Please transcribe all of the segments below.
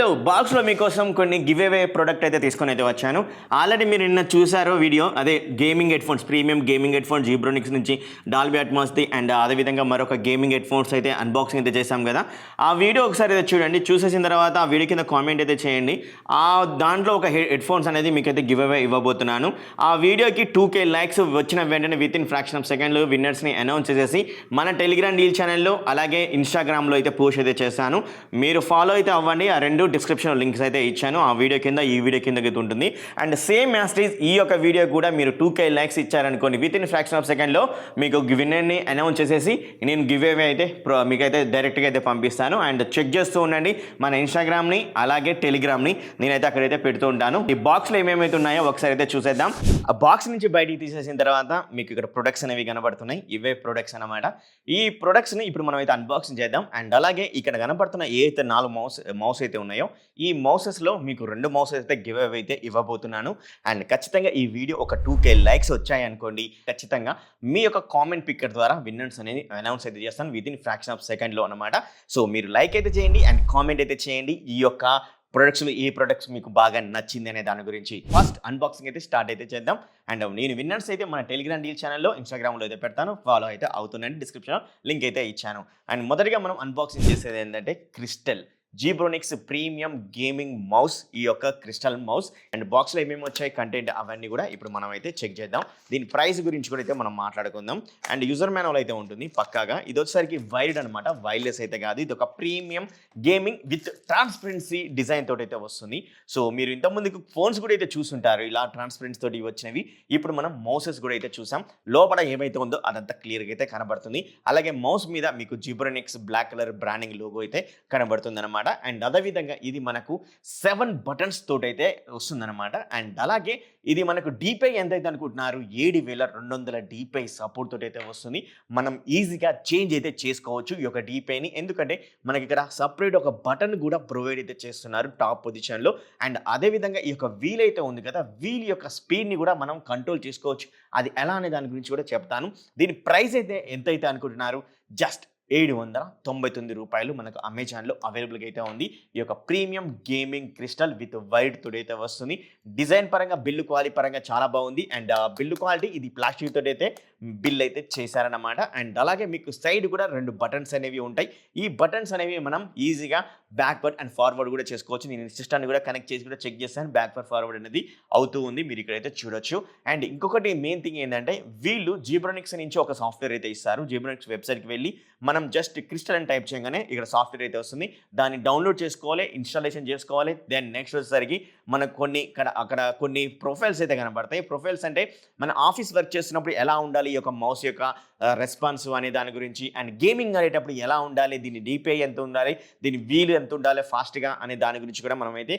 Hello బాక్స్లో మీకోసం కొన్ని గివ్ అవే ప్రోడక్ట్ అయితే తీసుకొని అయితే వచ్చాను. ఆల్రెడీ మీరు నిన్న చూసారో వీడియో, అదే gaming head phones, premium gaming head phones Zebronics నుంచి డాల్బీ అట్మాస్ది అండ్ అదేవిధంగా మరొక గేమింగ్ హెడ్ ఫోన్స్ అయితే అన్బాక్సింగ్ అయితే చేశాం కదా. ఆ వీడియో ఒకసారి అయితే చూడండి. చూసేసిన తర్వాత ఆ వీడియో కింద కామెంట్ అయితే చేయండి. దాంట్లో ఒక హెడ్ ఫోన్స్ అనేది మీకైతే గివ్ అవే ఇవ్వబోతున్నాను. ఆ వీడియోకి 2K లైక్స్ వచ్చిన వెంటనే విత్ ఇన్ ఫ్రాక్షన్ ఆఫ్ సెకండ్లు విన్నర్స్ని అనౌన్స్ చేసేసి మన టెలిగ్రామ్ డీల్ ఛానల్లో అలాగే ఇన్స్టాగ్రామ్లో అయితే పోస్ట్ అయితే చేశాను. మీరు ఫాలో అయితే అవ్వండి. ఆ రెండు డిస్క్రిప్షన్లో లింక్స్ అయితే ఇచ్చాను. ఆ వీడియో కింద ఈ వీడియో కింద ఉంటుంది. అండ్ సేమ్ యాస్టీజ్ ఈ యొక్క వీడియో కూడా మీరు 2K లైక్స్ ఇచ్చారనుకోండి, విత్ ఇన్ ఫ్రాక్షన్ ఆఫ్ సెకండ్లో మీకు విన్నర్ని అనౌన్స్ చేసేసి నేను గివ్ అవే అయితే మీకైతే డైరెక్ట్గా అయితే పంపిస్తాను. అండ్ చెక్ చేస్తూ ఉండండి మన ఇన్స్టాగ్రామ్ని అలాగే టెలిగ్రామ్ని, నేనైతే అక్కడైతే పెడుతూ ఉంటాను. ఈ బాక్స్లో ఏమేమైతే ఉన్నాయో ఒకసారి అయితే చూసేద్దాం. ఆ బాక్స్ నుంచి బయటికి తీసేసిన తర్వాత మీకు ఇక్కడ ప్రొడక్ట్స్ అనేవి కనబడుతున్నాయి. ఇవే ప్రొడక్ట్స్ అనమాట. ఈ ప్రొడక్ట్స్ని ఇప్పుడు మనం అయితే అన్బాక్సింగ్ చేద్దాం. అండ్ అలాగే ఇక్కడ కనబడుతున్న ఏ అయితే 4 మౌస్ అయితే ఉన్నాయో ఈ మౌసెస్లో మీకు 2 మౌసెస్ అయితే గివ్ అవే అయితే ఇవ్వబోతున్నాను. అండ్ ఖచ్చితంగా ఈ వీడియో ఒక 2K లైక్స్ వచ్చాయి అనుకోండి, ఖచ్చితంగా మీ యొక్క కామెంట్ పిక్కర్ ద్వారా విన్నర్స్ అనేది అనౌన్స్ అయితే చేస్తాను విత్ ఇన్ ఫ్రాక్షన్ ఆఫ్ సెకండ్లో అనమాట. సో మీరు లైక్ అయితే చేయండి అండ్ కామెంట్ అయితే చేయండి ఈ యొక్క ఏ ప్రొడక్ట్స్ మీకు బాగా నచ్చింది అనే దాని గురించి. ఫస్ట్ అన్బాక్సింగ్ అయితే స్టార్ట్ అయితే చేద్దాం. అండ్ నేను విన్నర్స్ అయితే మన టెలిగ్రామ్ డీల్ ఛానల్లో ఇన్స్టాగ్రామ్లో అయితే పెడతాను, ఫాలో అయితే అవుతుందండి. డిస్క్రిప్షన్లో లింక్ అయితే ఇచ్చాను. అండ్ మొదటిగా మనం అన్బాక్సింగ్ చేసేది ఏంటంటే crystal Zebronics premium gaming mouse, ఈ యొక్క క్రిస్టల్ మౌస్. అండ్ బాక్స్లో ఏమేమి వచ్చాయి కంటెంట్ అవన్నీ కూడా ఇప్పుడు మనం అయితే చెక్ చేద్దాం. దీని ప్రైస్ గురించి కూడా అయితే మనం మాట్లాడుకుందాం. అండ్ యూజర్ మాన్యువల్ అయితే ఉంటుంది పక్కాగా. ఇది వచ్చేసరికి వైర్డ్ అనమాట, వైర్లెస్ అయితే కాదు. ఇది ఒక premium gaming with transparency design తోటి అయితే వస్తుంది. సో మీరు ఇంతకుముందుకు ఫోన్స్ కూడా అయితే చూసుంటారు ఇలా ట్రాన్స్పరెన్సీ తోటి వచ్చినవి. ఇప్పుడు మనం మౌసెస్ కూడా అయితే చూసాం. లోపల ఏమైతే ఉందో అదంతా క్లియర్గా అయితే కనబడుతుంది. అలాగే మౌస్ మీద మీకు Zebronics black colour branding logo అయితే కనబడుతుంది అనమాట. అండ్ అదేవిధంగా ఇది మనకు 7 బటన్స్ తోటైతే వస్తుందన్నమాట. అండ్ అలాగే ఇది మనకు డీపై ఎంతైతే అనుకుంటున్నారు, 7200 డీపై సపోర్ట్ తోటి అయితే వస్తుంది. మనం ఈజీగా చేంజ్ అయితే చేసుకోవచ్చు ఈ యొక్క డీపైని, ఎందుకంటే మనకి ఇక్కడ సపరేట్ ఒక బటన్ కూడా ప్రొవైడ్ అయితే చేస్తున్నారు టాప్ పొజిషన్లో. అండ్ అదేవిధంగా ఈ యొక్క వీల్ అయితే ఉంది కదా, వీల్ యొక్క స్పీడ్ని కూడా మనం కంట్రోల్ చేసుకోవచ్చు. అది ఎలా అనే దాని గురించి కూడా చెప్తాను. దీని ప్రైస్ అయితే ఎంతైతే అనుకుంటున్నారు, జస్ట్ 799 రూపాయలు మనకు అమెజాన్లో అవైలబుల్గా అయితే ఉంది. ఈ యొక్క premium gaming crystal with wide తోటి అయితే వస్తుంది. డిజైన్ పరంగా బిల్లు క్వాలిటీ పరంగా చాలా బాగుంది. అండ్ బిల్లు క్వాలిటీ ఇది ప్లాస్టిక్ తోటి అయితే బిల్ అయితే చేశారనమాట. అండ్ అలాగే మీకు సైడ్ కూడా 2 బటన్స్ అనేవి ఉంటాయి. ఈ బటన్స్ అనేవి మనం ఈజీగా బ్యాక్వర్డ్ అండ్ ఫార్వర్డ్ కూడా చేసుకోవచ్చు. నేను సిస్టమ్ని కూడా కనెక్ట్ చేసి కూడా చెక్ చేస్తాను, బ్యాక్వర్డ్ ఫార్వర్డ్ అనేది అవుతూ ఉంది, మీరు ఇక్కడైతే చూడొచ్చు. అండ్ ఇంకొకటి మెయిన్ థింగ్ ఏంటంటే వీళ్ళు జీబ్రోనిక్స్ నుంచి ఒక సాఫ్ట్వేర్ అయితే ఇస్తారు. జీబ్రోనిక్స్ వెబ్సైట్కి వెళ్ళి మనం జస్ట్ క్రిస్టల్ అని టైప్ చేయగానే ఇక్కడ సాఫ్ట్వేర్ అయితే వస్తుంది. దాన్ని డౌన్లోడ్ చేసుకోవాలి, ఇన్స్టాలేషన్ చేసుకోవాలి. దెన్ నెక్స్ట్ వచ్చేసరికి మనకు అక్కడ కొన్ని ప్రొఫైల్స్ అయితే కనబడతాయి. ప్రొఫైల్స్ అంటే మన ఆఫీస్ వర్క్ చేస్తున్నప్పుడు ఎలా ఉండాలి ఈ యొక్క మౌస్ యొక్క రెస్పాన్స్ అనే దాని గురించి, అండ్ గేమింగ్ ఆడేటప్పుడు ఎలా ఉండాలి, దీని డీపీఐ ఎంత ఉండాలి, దీని వీల్ ఎంత ఉండాలి ఫాస్ట్గా అనే దాని గురించి కూడా మనం అయితే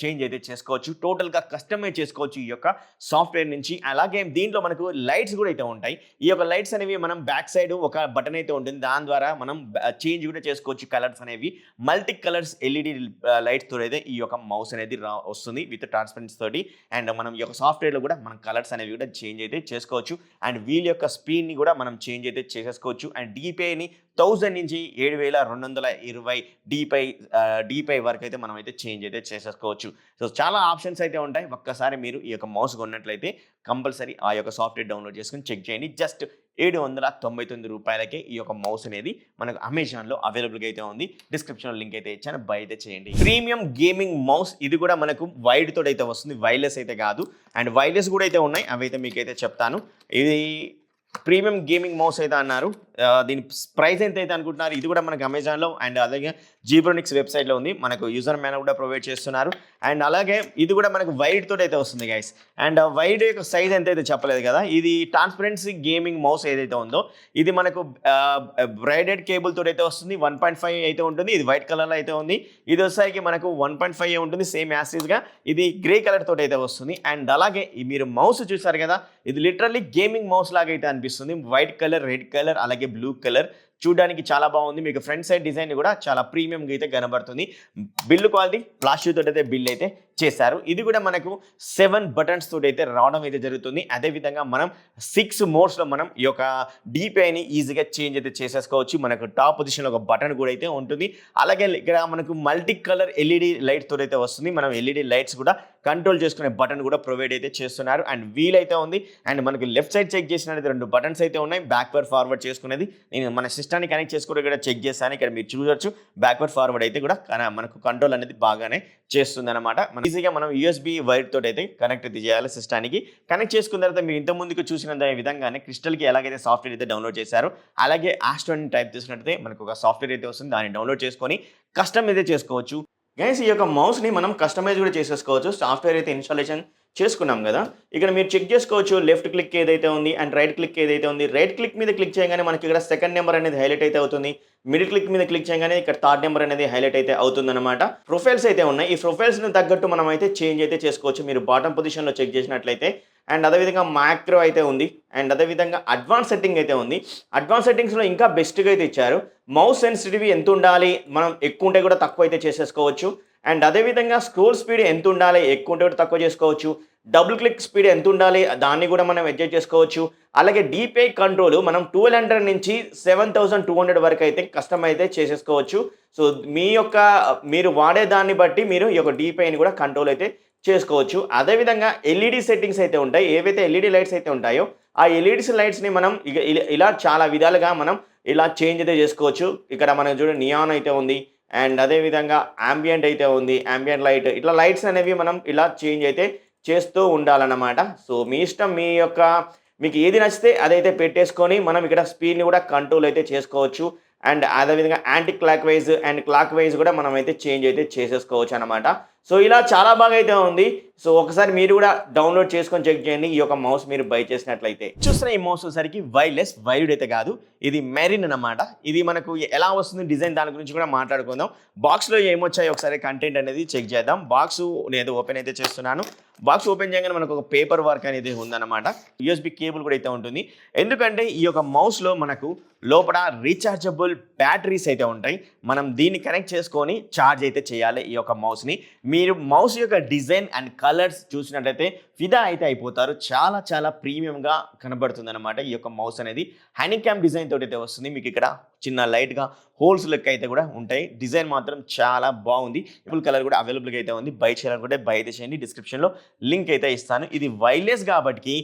చేంజ్ అయితే చేసుకోవచ్చు. టోటల్గా కస్టమైజ్ చేసుకోవచ్చు ఈ యొక్క సాఫ్ట్వేర్ నుంచి. అలాగే దీంట్లో మనకు లైట్స్ కూడా అయితే ఉంటాయి. ఈ యొక్క లైట్స్ అనేవి మనం బ్యాక్ సైడ్ ఒక బటన్ అయితే ఉంటుంది, దాని ద్వారా మనం చేంజ్ కూడా చేసుకోవచ్చు కలర్స్ అనేవి. మల్టీ కలర్స్ ఎల్ఈడి లైట్స్ తో అయితే ఈ యొక్క మౌస్ అనేది వస్తుంది విత్ ట్రాన్స్పరెన్సీ తోటి. అండ్ మనం ఈ యొక్క సాఫ్ట్వేర్లో కూడా మనం కలర్స్ అనేవి కూడా చేంజ్ అయితే చేసుకోవచ్చు. అండ్ వీల్ యొక్క స్పీడ్ని కూడా మనం చేంజ్ అయితే చేసేసుకోవచ్చు. అండ్ డీపీఐని 1000 నుంచి 7220 డీపై వరకు అయితే మనం అయితే చేంజ్ అయితే చేసేసుకోవచ్చు. సో చాలా ఆప్షన్స్ అయితే ఉంటాయి. ఒక్కసారి మీరు ఈ యొక్క మౌస్ కొన్నట్లయితే కంపల్సరీ ఆ యొక్క సాఫ్ట్వేర్ డౌన్లోడ్ చేసుకుని చెక్ చేయండి. జస్ట్ 799 రూపాయలకే ఈ యొక్క మౌస్ అనేది మనకు అమెజాన్లో అవైలబుల్గా అయితే ఉంది. డిస్క్రిప్షన్లో లింక్ అయితే ఇచ్చాను, బై అయితే చేయండి. ప్రీమియం గేమింగ్ మౌస్, ఇది కూడా మనకు వైడ్ తోటి అయితే వస్తుంది, వైర్లెస్ అయితే కాదు. అండ్ వైర్లెస్ కూడా అయితే ఉన్నాయి, అవి అయితే మీకైతే చెప్తాను. ఇది ప్రీమియం గేమింగ్ మౌస్ అయితే అన్నారు. దీని ప్రైస్ ఎంత అయితే అనుకుంటున్నారు, ఇది కూడా మనకు అమెజాన్లో అండ్ అలాగే జీబ్రోనిక్స్ వెబ్సైట్లో ఉంది. మనకు యూజర్ మాన్యువల్ కూడా ప్రొవైడ్ చేస్తున్నారు. అండ్ అలాగే ఇది కూడా మనకు వైడ్ తోటి అయితే వస్తుంది గైస్. అండ్ వైడ్ యొక్క సైజ్ ఎంత అయితే చెప్పలేదు కదా. ఇది ట్రాన్స్పరెన్సీ గేమింగ్ మౌస్ ఏదైతే ఉందో ఇది మనకు బ్రైడెడ్ కేబుల్ తోటి అయితే వస్తుంది. 1.5 అయితే ఉంటుంది. ఇది వైట్ కలర్లో అయితే ఉంది. ఇది వచ్చేసరికి మనకు 1.5 ఉంటుంది, సేమ్ యాసిడ్గా. ఇది గ్రే కలర్ తోటి అయితే వస్తుంది. అండ్ అలాగే మీరు మౌస్ చూసారు కదా, ఇది లిటరల్లీ గేమింగ్ మౌస్ లాగా అయితే అనిపిస్తుంది. వైట్ కలర్, రెడ్ కలర్, అలాగే బ్లూ కలర్ చూడడానికి చాలా బాగుంది. మీకు ఫ్రంట్ సైడ్ డిజైన్ కూడా చాలా ప్రీమియంగా అయితే కనబడుతుంది. బిల్లు క్వాలిటీ ప్లాస్టిక్ తోటి అయితే బిల్ అయితే చేశారు. ఇది కూడా మనకు 7 బటన్స్ తోటి అయితే రావడం అయితే జరుగుతుంది. అదేవిధంగా మనం 6 మోడ్స్లో మనం ఈ యొక్క డిపిఐని ఈజీగా చేంజ్ అయితే చేసేసుకోవచ్చు. మనకు టాప్ పొజిషన్లో ఒక బటన్ కూడా అయితే ఉంటుంది. అలాగే ఇక్కడ మనకు మల్టీ కలర్ ఎల్ఈడి లైట్ తోటి అయితే వస్తుంది. మనం ఎల్ఈడి లైట్స్ కూడా కంట్రోల్ చేసుకునే బటన్ కూడా ప్రొవైడ్ అయితే చేస్తున్నారు. అండ్ వీల్ అయితే ఉంది. అండ్ మనకు లెఫ్ట్ సైడ్ చెక్ చేసినట్టు 2 బటన్స్ అయితే ఉన్నాయి. బ్యాక్వర్డ్ ఫార్వర్డ్ చేసుకునేది నేను మన సిస్టాన్ని కనెక్ట్ చేసుకుంటే కూడా చెక్ చేస్తాను. ఇక్కడ మీరు చూడొచ్చు బ్యాక్వర్డ్ ఫార్వర్డ్ అయితే కూడా మనకు కంట్రోల్ అనేది బాగానే చేస్తుంది అనమాట. ఈజీగా మనం యూఎస్బి వైర్ తోటి అయితే కనెక్ట్ అయితే చేయాలి సిస్టానికి. కనెక్ట్ చేసుకున్న తర్వాత మీరు ఇంత ముందుకు చూసిన విధంగానే క్రిస్టల్కి ఎలాగైతే సాఫ్ట్వేర్ అయితే డౌన్లోడ్ చేశారో అలాగే ఆస్ట్రో అని టైప్ చేసినట్టయితే మనకు ఒక సాఫ్ట్వేర్ అయితే వస్తుంది. దాన్ని డౌన్లోడ్ చేసుకొని కస్టమ్ అయితే చేసుకోవచ్చు. గైస్ ఈ యొక్క మౌస్ని మనం కస్టమైజ్ కూడా చేసేసుకోవచ్చు. సాఫ్ట్వేర్ అయితే ఇన్స్టాలేషన్ చేసుకున్నాం కదా, ఇక్కడ మీరు చెక్ చేసుకోవచ్చు లెఫ్ట్ క్లిక్ ఏదైతే ఉంది అండ్ రైట్ క్లిక్ ఏదైతే ఉంది. రైట్ క్లిక్ మీద క్లిక్ చేయగానే మనకి ఇక్కడ సెకండ్ నెంబర్ అనేది హైలైట్ అయితే అవుతుంది. మిడిల్ క్లిక్ మీద క్లిక్ చేయగానే ఇక్కడ థర్డ్ నెంబర్ అనేది హైలైట్ అయితే అవుతుందన్నమాట. ప్రొఫైల్స్ అయితే ఉన్నాయి. ఈ ప్రొఫైల్స్ని తగ్గట్టు మనం అయితే చేంజ్ అయితే చేసుకోవచ్చు. మీరు బాటమ్ పొజిషన్లో చెక్ చేసినట్లయితే అండ్ అదేవిధంగా మ్యాక్రో అయితే ఉంది అండ్ అదేవిధంగా అడ్వాన్స్ సెట్టింగ్ అయితే ఉంది. అడ్వాన్స్ సెట్టింగ్స్లో ఇంకా బెస్ట్గా అయితే ఇచ్చారు. మౌస్ సెన్సిటివిటీ ఎంత ఉండాలి, మనం ఎక్కువ ఉంటే కూడా తక్కువ అయితే చేసేసుకోవచ్చు. అండ్ అదేవిధంగా స్క్రోల్ స్పీడ్ ఎంత ఉండాలి, ఎక్కువ ఉంటే కూడా తక్కువ చేసుకోవచ్చు. డబుల్ క్లిక్ స్పీడ్ ఎంత ఉండాలి దాన్ని కూడా మనం అడ్జస్ట్ చేసుకోవచ్చు. అలాగే డిపిఐ కంట్రోల్ మనం 1200 నుంచి 7200 వరకు అయితే కస్టమ్ అయితే చేసేసుకోవచ్చు. సో మీరు వాడే దాన్ని బట్టి మీరు ఈ యొక్క డిపిఐని కూడా కంట్రోల్ అయితే చేసుకోవచ్చు. అదేవిధంగా ఎల్ఈడి సెట్టింగ్స్ అయితే ఉంటాయి. ఏవైతే ఎల్ఈడి లైట్స్ అయితే ఉంటాయో ఆ ఎల్ఈడి లైట్స్ని మనం ఇలా చాలా విధాలుగా మనం ఇలా చేంజ్ అయితే చేసుకోవచ్చు. ఇక్కడ మనం చూడండి నియాన్ అయితే ఉంది అండ్ అదేవిధంగా ambient అయితే ఉంది, ambient లైట్, ఇట్లా లైట్స్ అనేవి మనం ఇలా చేంజ్ అయితే చేస్తూ ఉండాలన్నమాట. సో మీ ఇష్టం, మీకు ఏది నచ్చితే అదైతే పెట్టేసుకొని మనం ఇక్కడ స్పీడ్ని కూడా కంట్రోల్ అయితే చేసుకోవచ్చు. అండ్ అదేవిధంగా anti clock wise and clock wise కూడా మనం అయితే చేంజ్ అయితే చేసేసుకోవచ్చు అనమాట. సో ఇలా చాలా బాగా అయితే ఉంది. సో ఒకసారి మీరు కూడా డౌన్లోడ్ చేసుకొని చెక్ చేయండి ఈ యొక్క మౌస్ మీరు బై చేసినట్లయితే. చూస్తున్న ఈ మౌస్ వచ్చేసరికి వైర్లెస్, వైర్డ్ అయితే కాదు, ఇది మెరిన్ అనమాట. ఇది మనకు ఎలా వస్తుంది డిజైన్ దాని గురించి కూడా మాట్లాడుకుందాం. బాక్స్లో ఏమొచ్చాయి ఒకసారి కంటెంట్ అనేది చెక్ చేద్దాం. బాక్స్ నేను ఓపెన్ అయితే చేస్తున్నాను. బాక్స్ ఓపెన్ చేయగానే మనకు ఒక పేపర్ వర్క్ అనేది ఉందన్నమాట. యూఎస్బి కేబుల్ కూడా అయితే ఉంటుంది. ఎందుకంటే ఈ యొక్క మౌస్లో మనకు లోపల రీఛార్జబుల్ బ్యాటరీస్ అయితే ఉంటాయి. మనం దీన్ని కనెక్ట్ చేసుకొని ఛార్జ్ అయితే చేయాలి ఈ యొక్క మౌస్ని. మీరు మౌస్ యొక్క డిజైన్ అండ్ కలర్స్ చూసినట్లయితే ఫిదా అయితే అయిపోతారు. చాలా చాలా ప్రీమియంగా కనబడుతుంది అనమాట. ఈ యొక్క మౌస్ అనేది హ్యాండిక్యామ్ డిజైన్ తోటి అయితే వస్తుంది. మీకు ఇక్కడ చిన్న లైట్గా హోల్స్ లెక్క అయితే కూడా ఉంటాయి. డిజైన్ మాత్రం చాలా బాగుంది. ఫుల్ కలర్ కూడా అవైలబుల్గా అయితే ఉంది. బై చేయాలనుకుంటే బై అయితే చేయండి. డిస్క్రిప్షన్లో లింక్ అయితే ఇస్తాను. ఇది వైర్లెస్ కాబట్టి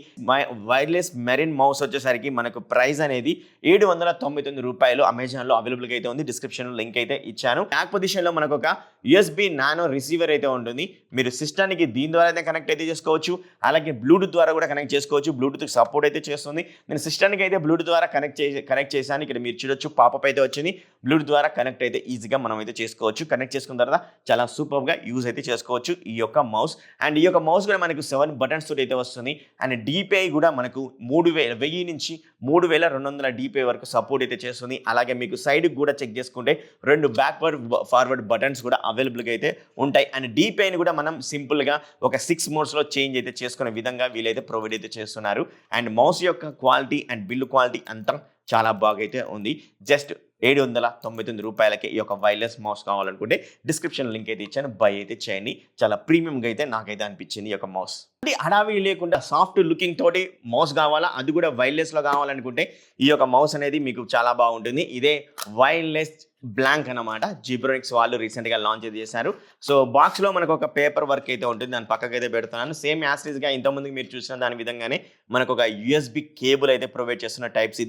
వైర్లెస్ మెరిన్ మౌస్ వచ్చేసరికి మనకు ప్రైస్ అనేది 799 రూపాయలు అమెజాన్లో అవైలబుల్గా అయితే ఉంది. డిస్క్రిప్షన్లో లింక్ అయితే ఇచ్చాను. బ్యాక్ పొజిషన్లో మనకు ఒక యూఎస్బి నానో రిసీవర్ అయితే ఉంటుంది. మీరు సిస్టానికి దీని ద్వారా అయితే కనెక్ట్ అయితే చేసుకోవచ్చు. అలాగే బ్లూటూత్ ద్వారా కూడా కనెక్ట్ చేసుకోవచ్చు. బ్లూటూత్ సపోర్ట్ అయితే చేస్తుంది. నేను సిస్టానికి అయితే బ్లూటూత్ ద్వారా కనెక్ట్ చేశాను. ఇక్కడ మీరు చూడొచ్చు పాపప్ అయితే వచ్చింది. బ్లూటూత్ ద్వారా కనెక్ట్ అయితే ఈజీగా మనం అయితే చేసుకోవచ్చు. కనెక్ట్ చేసుకున్న తర్వాత చాలా సూపర్గా యూజ్ అయితే చేసుకోవచ్చు ఈ యొక్క మౌస్. అండ్ ఈ యొక్క మౌస్ కూడా మనకు 7 బటన్స్ తోటి అయితే వస్తుంది. అండ్ డిపిఐ కూడా మనకు 1000 నుంచి 3200 డిపిఐ వరకు సపోర్ట్ అయితే చేస్తుంది. అలాగే మీకు సైడ్కి కూడా చెక్ చేసుకుంటే 2 బ్యాక్వర్డ్ ఫార్వర్డ్ బటన్స్ కూడా అవైలబుల్గా అయితే ఉంటాయి. అండ్ డిపిఐని కూడా మనం సింపుల్గా ఒక 6 మోడ్స్లో చేంజ్ అయితే చేసుకునే విధంగా వీలైతే ప్రొవైడ్ అయితే చేస్తున్నారు. అండ్ మౌస్ యొక్క క్వాలిటీ అండ్ బిల్లు క్వాలిటీ అంతా చాలా బాగా అయితే ఉంది. జస్ట్ 799 రూపాయలకి ఈ యొక్క వైర్లెస్ మౌస్ కావాలనుకుంటే డిస్క్రిప్షన్ లింక్ అయితే ఇచ్చాను. బై అయితే చేయండి. చాలా ప్రీమియంగా అయితే నాకైతే అనిపించింది ఈ యొక్క మౌస్. హడావిడి లేకుండా సాఫ్ట్ లుకింగ్ తోటి మౌస్ కావాలా, అది కూడా వైర్లెస్లో కావాలనుకుంటే ఈ యొక్క మౌస్ అనేది మీకు చాలా బాగుంటుంది. ఇదే వైర్లెస్ బ్లాంక్ అనమాట. జీబ్రోనిక్స్ వాళ్ళు రీసెంట్గా లాంచ్ చేశారు. సో బాక్స్లో మనకు ఒక పేపర్ వర్క్ అయితే ఉంటుంది. దాని పక్కకి అయితే పెడుతున్నాను. సేమ్ యాస్టీస్గా ఇంతకుముందుకు మీరు చూసిన దాని విధంగానే మనకు ఒక యూఎస్బి కేబుల్ అయితే ప్రొవైడ్ చేస్తున్న టైప్స్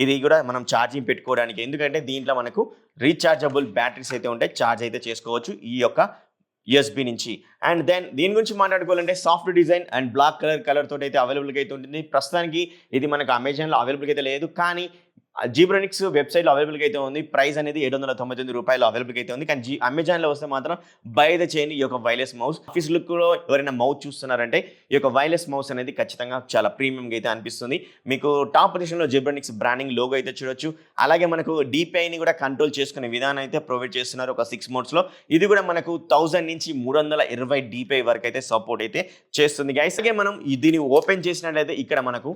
ఇది కూడా మనం ఛార్జింగ్ పెట్టుకోవడానికి. ఎందుకంటే దీంట్లో మనకు రీఛార్జబుల్ బ్యాటరీస్ అయితే ఉంటాయి. ఛార్జ్ అయితే చేసుకోవచ్చు ఈ యొక్క యూఎస్బి నుంచి. అండ్ దెన్ దీని గురించి మాట్లాడుకోవాలంటే soft design and black colour తోటి అయితే అవైలబుల్గా అయితే ఉంటుంది. ప్రస్తుతానికి ఇది మనకు అమెజాన్లో అవైలబుల్గా అయితే లేదు, కానీ జీబ్రోనిక్స్ వెబ్సైట్లో అవైలబుల్గా అయితే ఉంది. ప్రైస్ అనేది 799 రూపాయలు అవైలబుల్గా అయితే ఉంది. కానీ అమెజాన్లో వస్తే మాత్రం బై అయితే చేయండి ఈ యొక్క వైర్లెస్ మౌస్. ఆఫీస్ లుక్లో ఎవరైనా మౌస్ చూస్తున్నారంటే ఈ యొక్క వైర్లెస్ మౌస్ అనేది ఖచ్చితంగా చాలా ప్రీమియంగా అయితే అనిపిస్తుంది. మీకు టాప్ పొజిషన్లో జీబ్రోనిక్స్ బ్రాండింగ్ లోగో అయితే చూడొచ్చు. అలాగే మనకు డిపిఐని కూడా కంట్రోల్ చేసుకునే విధానం అయితే ప్రొవైడ్ చేస్తున్నారు ఒక 6 మోడ్స్లో. ఇది కూడా మనకు 1000 నుంచి 320 డిపిఐ వరకు అయితే సపోర్ట్ అయితే చేస్తుంది గైస్. అలాగే మనం దీన్ని ఓపెన్ చేసినట్లయితే ఇక్కడ మనకు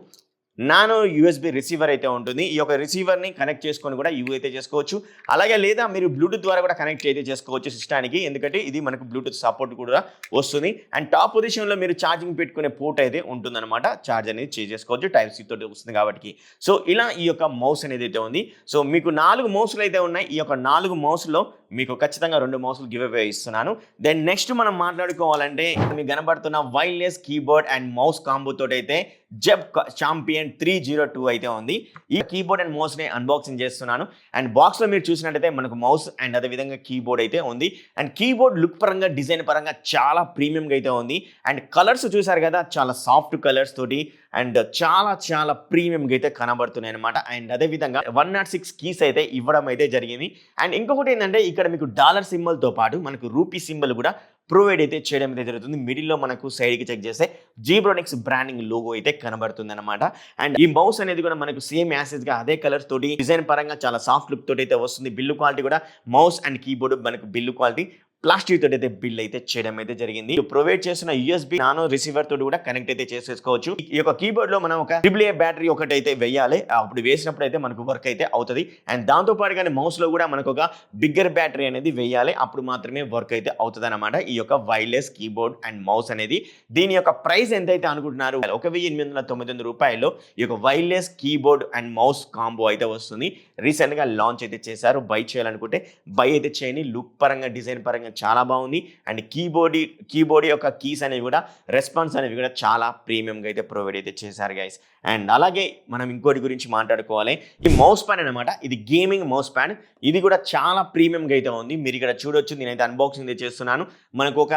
నానో యూఎస్బి రిసీవర్ అయితే ఉంటుంది. ఈ యొక్క రిసీవర్ని కనెక్ట్ చేసుకొని కూడా యూజ్ అయితే చేసుకోవచ్చు. అలాగే లేదా మీరు బ్లూటూత్ ద్వారా కూడా కనెక్ట్ అయితే చేసుకోవచ్చు సిస్టానికి. ఎందుకంటే ఇది మనకు బ్లూటూత్ సపోర్ట్ కూడా వస్తుంది. అండ్ టాప్ పొజిషన్లో మీరు ఛార్జింగ్ పెట్టుకునే పోర్ట్ అయితే ఉంటుందన్నమాట. ఛార్జ్ అనేది చేసుకోవచ్చు. టైప్ సి తోటి వస్తుంది కాబట్టి. సో ఇలా ఈ యొక్క మౌస్ అనేది అయితే ఉంది. సో మీకు 4 మౌస్లు అయితే ఉన్నాయి. ఈ యొక్క 4 మౌస్లో మీకు ఖచ్చితంగా 2 మౌస్లు గివ్ అవే ఇస్తున్నాను. దెన్ నెక్స్ట్ మనం మాట్లాడుకోవాలంటే మీకు కనబడుతున్న wireless keyboard and mouse combo తోటి అయితే జెబ్ ఛాంపియన్ 302 అయితే ఉంది. ఈ కీబోర్డ్ అండ్ మౌస్ని అన్బాక్సింగ్ చేస్తున్నాను. అండ్ బాక్స్లో మీరు చూసినట్టయితే మనకు మౌస్ అండ్ అదేవిధంగా కీబోర్డ్ అయితే ఉంది. అండ్ కీబోర్డ్ లుక్ పరంగా డిజైన్ పరంగా చాలా ప్రీమియంగా అయితే ఉంది. అండ్ కలర్స్ చూసారు కదా, చాలా సాఫ్ట్ కలర్స్ తోటి అండ్ చాలా ప్రీమియంగా అయితే కనబడుతున్నాయి అనమాట. అండ్ అదేవిధంగా 106 కీస్ అయితే ఇవ్వడం అయితే జరిగింది. అండ్ ఇంకొకటి ఏంటంటే ఇక్కడ మీకు డాలర్ సింబల్తో పాటు మనకు రూపీ సింబల్ కూడా ప్రొవైడ్ అయితే చేయడం అయితే జరుగుతుంది. మిడిల్లో మనకు సైడ్కి చెక్ చేస్తే జీబ్రోనిక్స్ బ్రాండింగ్ లోగో అయితే కనబడుతుంది అనమాట. అండ్ ఈ మౌస్ అనేది కూడా మనకు సేమ్ యాసెస్గా అదే కలర్స్ తోటి డిజైన్ పరంగా చాలా సాఫ్ట్ లుక్ తోటి అయితే వస్తుంది. బిల్లు క్వాలిటీ కూడా మౌస్ అండ్ కీబోర్డ్ మనకు బిల్లు క్వాలిటీ ప్లాస్టిక్ తోటి అయితే బిల్ అయితే చేయడం అయితే జరిగింది. ప్రొవైడ్ చేసిన యూఎస్బి నానో రిసీవర్ తోటి కూడా కనెక్ట్ అయితే చేసేసుకోవచ్చు. ఈ యొక్క కీబోర్డ్ లో మనం ఒక AAA బ్యాటరీ ఒకటి అయితే వేయాలి. అప్పుడు వేసినప్పుడు అయితే మనకు వర్క్ అయితే అవుతుంది. అండ్ దాంతో పాటుగానే మౌస్ లో కూడా మనకు ఒక బిగ్గర్ బ్యాటరీ అనేది వేయాలి. అప్పుడు మాత్రమే వర్క్ అయితే అవుతుంది అనమాట. ఈ యొక్క వైర్లెస్ కీబోర్డ్ అండ్ మౌస్ అనేది దీని యొక్క ప్రైస్ ఎంతైతే అనుకుంటున్నారు 1899 రూపాయల్లో ఈ యొక్క wireless keyboard and mouse combo అయితే వస్తుంది. రీసెంట్ గా లాంచ్ అయితే చేశారు. బై చేయాలనుకుంటే బై అయితే చేయండి. లుక్ పరంగా డిజైన్ పరంగా చాలా బాగుంది. అండ్ కీబోర్డ్ యొక్క కీస్ అనేవి కూడా రెస్పాన్స్ అనేవి కూడా చాలా ప్రీమియంగా అయితే ప్రొవైడ్ అయితే చేశారు గైస్. అండ్ అలాగే మనం ఇంకోటి గురించి మాట్లాడుకోవాలి. ఈ మౌస్ ప్యాడ్ అనమాట, ఇది గేమింగ్ మౌస్ ప్యాడ్. ఇది కూడా చాలా ప్రీమియంగా అయితే ఉంది. మీరు ఇక్కడ చూడొచ్చు, నేనైతే అన్బాక్సింగ్ అయితే చేస్తున్నాను. మనకు ఒక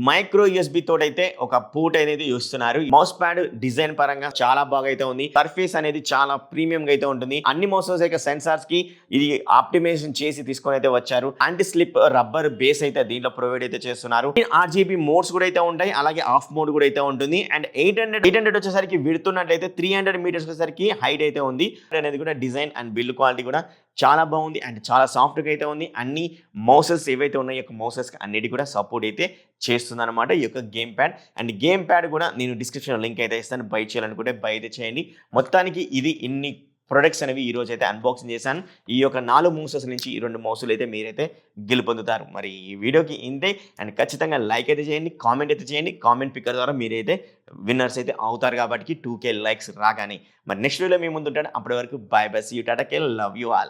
మైక్రో యూఎస్బి తోటైతే ఒక పోర్ట్ అనేది ఇస్తున్నారు. మౌస్ ప్యాడ్ డిజైన్ పరంగా చాలా బాగా అయితే ఉంది. సర్ఫేస్ అనేది చాలా ప్రీమియంగా అయితే ఉంటుంది. అన్ని మౌసెస్ యొక్క సెన్సార్స్ కి ఇది ఆప్టిమైజేషన్ చేసి తీసుకొని అయితే వచ్చారు. యాంటీ స్లిప్ రబ్బర్ బేస్ అయితే దీంట్లో ప్రొవైడ్ అయితే చేస్తున్నారు. RGB మోడ్స్ కూడా అయితే ఉంటాయి. అలాగే ఆఫ్ మోడ్ కూడా అయితే ఉంటుంది. అండ్ 800 వచ్చేసరికి విడుతున్నట్లయితే 300 మీటర్స్ వచ్చేసరికి హైట్ అయితే ఉంది. అనేది కూడా డిజైన్ అండ్ బిల్డ్ క్వాలిటీ కూడా చాలా బాగుంది. అండ్ చాలా సాఫ్ట్గా అయితే ఉంది. అన్ని మౌసెస్ ఏవైతే ఉన్నాయో ఈ యొక్క మౌసెస్ అన్నిటి కూడా సపోర్ట్ అయితే చేస్తుంది అనమాట ఈ యొక్క game pad. And game pad కూడా నేను డిస్క్రిప్షన్ లింక్ అయితే ఇస్తాను. బై చేయాలనుకుంటే బై అయితే చేయండి. మొత్తానికి ఇది ఇన్ని ప్రొడక్ట్స్ అనేవి ఈ రోజు అయితే అన్బాక్సింగ్ చేశాను. ఈ యొక్క 4 మౌసెస్ నుంచి ఈ 2 మౌసులు అయితే మీరైతే గెలుపొందుతారు. మరి ఈ వీడియోకి ఇంతే. అండ్ ఖచ్చితంగా లైక్ అయితే చేయండి, కామెంట్ అయితే చేయండి. కామెంట్ పిక్కర్ ద్వారా మీరైతే విన్నర్స్ అయితే అవుతారు కాబట్టి 2K లైక్స్ రాగానే. మరి నెక్స్ట్ వీడియోలో మీ ముందు ఉంటాను. అప్పటి వరకు bye bye, see you, tata, love you all.